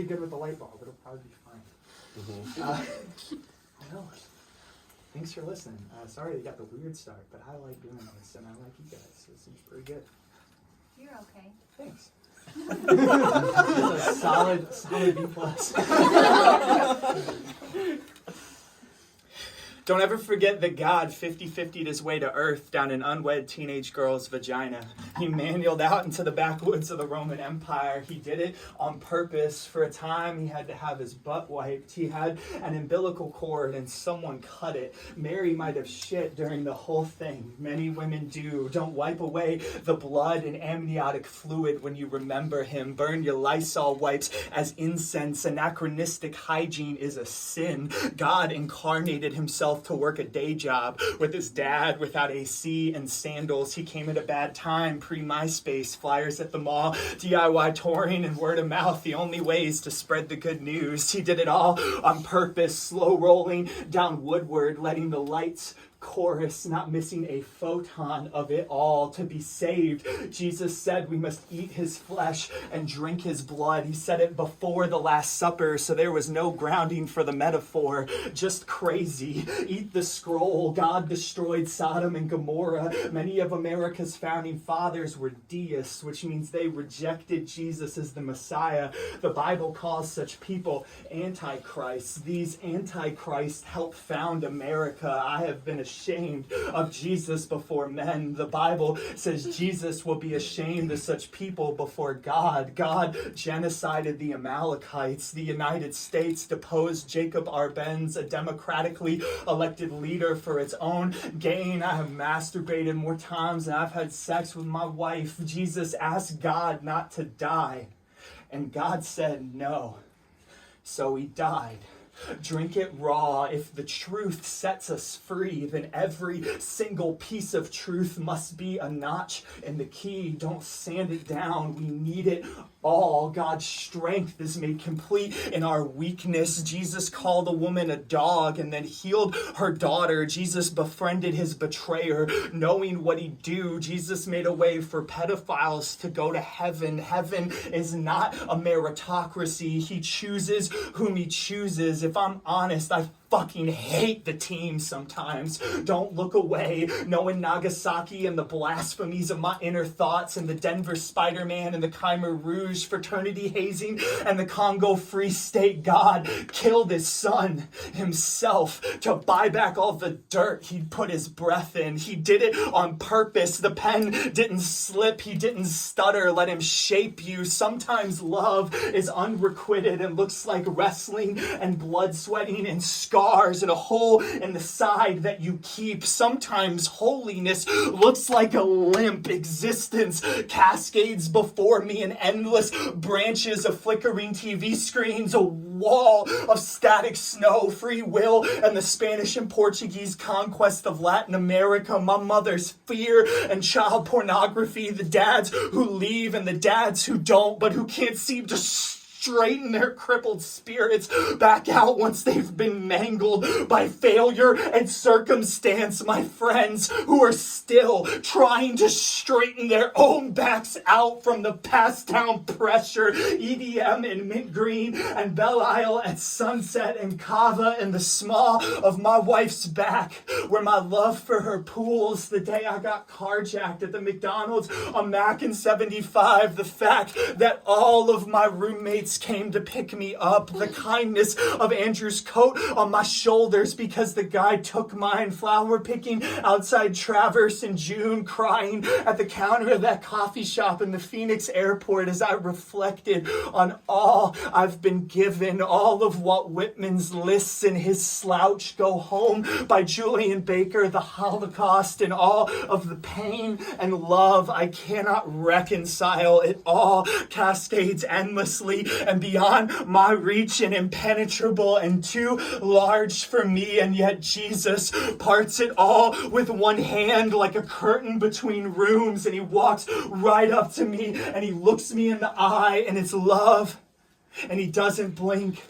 Be good with the light bulb. It'll probably be fine. Well, thanks for listening. Sorry they got the weird start, but I like doing this, and I like you guys. So it seems pretty good. You're okay. Thanks. It's a solid B+. Don't ever forget that God 50-50'd his way to earth down an unwed teenage girl's vagina. He manualed out into the backwoods of the Roman Empire. He did it on purpose. For a time, he had to have his butt wiped. He had an umbilical cord, and someone cut it. Mary might have shit during the whole thing. Many women do. Don't wipe away the blood and amniotic fluid when you remember him. Burn your Lysol wipes as incense. Anachronistic hygiene is a sin. God incarnated himself to work a day job with his dad without AC and sandals. He came at a bad time, pre-MySpace, flyers at the mall, DIY touring, and word of mouth, the only ways to spread the good news. He did it all on purpose, slow rolling down Woodward, letting the lights chorus, not missing a photon of it all. To be saved, Jesus said we must eat his flesh and drink his blood. He said it before the Last Supper, so there was no grounding for the metaphor. Just crazy. Eat the scroll. God destroyed Sodom and Gomorrah. Many of America's founding fathers were deists, which means they rejected Jesus as the Messiah. The Bible calls such people antichrists. These antichrists helped found America. I have been ashamed of Jesus before men. The Bible says Jesus will be ashamed of such people before God. God genocided the Amalekites. The United States deposed Jacob Arbenz, a democratically elected leader, for its own gain. I have masturbated more times than I've had sex with my wife. Jesus asked God not to die, and God said no. So he died. Drink it raw. If the truth sets us free, then every single piece of truth must be a notch in the key. Don't sand it down. We need it all. God's strength is made complete in our weakness. Jesus called a woman a dog and then healed her daughter. Jesus befriended his betrayer, knowing what he'd do. Jesus made a way for pedophiles to go to heaven. Heaven is not a meritocracy. He chooses whom he chooses. If I'm honest, I fucking hate the team sometimes. Don't look away. Knowing Nagasaki and the blasphemies of my inner thoughts, and the Denver Spider-Man and the Khmer Rouge fraternity hazing and the Congo Free State. God killed his son himself to buy back all the dirt he'd put his breath in. He did it on purpose. The pen didn't slip. He didn't stutter. Let him shape you. Sometimes love is unrequited and looks like wrestling and blood sweating and scars and a hole in the side that you keep. Sometimes holiness looks like a limp existence. Cascades before me in endless branches of flickering TV screens, a wall of static snow, free will, and the Spanish and Portuguese conquest of Latin America. My mother's fear and child pornography, the dads who leave and the dads who don't, but who can't seem to straighten their crippled spirits back out once they've been mangled by failure and circumstance. My friends who are still trying to straighten their own backs out from the passed down pressure. EDM in mint green and Belle Isle at sunset and Cava in the small of my wife's back, where my love for her pools the day I got carjacked at the McDonald's on Mac in 75. The fact that all of my roommates came to pick me up. The kindness of Andrew's coat on my shoulders because the guy took mine. Flower picking outside Traverse in June. Crying at the counter of that coffee shop in the Phoenix airport as I reflected on all I've been given. All of Walt Whitman's lists in his slouch. Go Home by Julian Baker. The Holocaust and all of the pain and love I cannot reconcile. It all cascades endlessly and beyond my reach and impenetrable and too large for me. And yet Jesus parts it all with one hand like a curtain between rooms, and he walks right up to me and he looks me in the eye, and it's love, and he doesn't blink.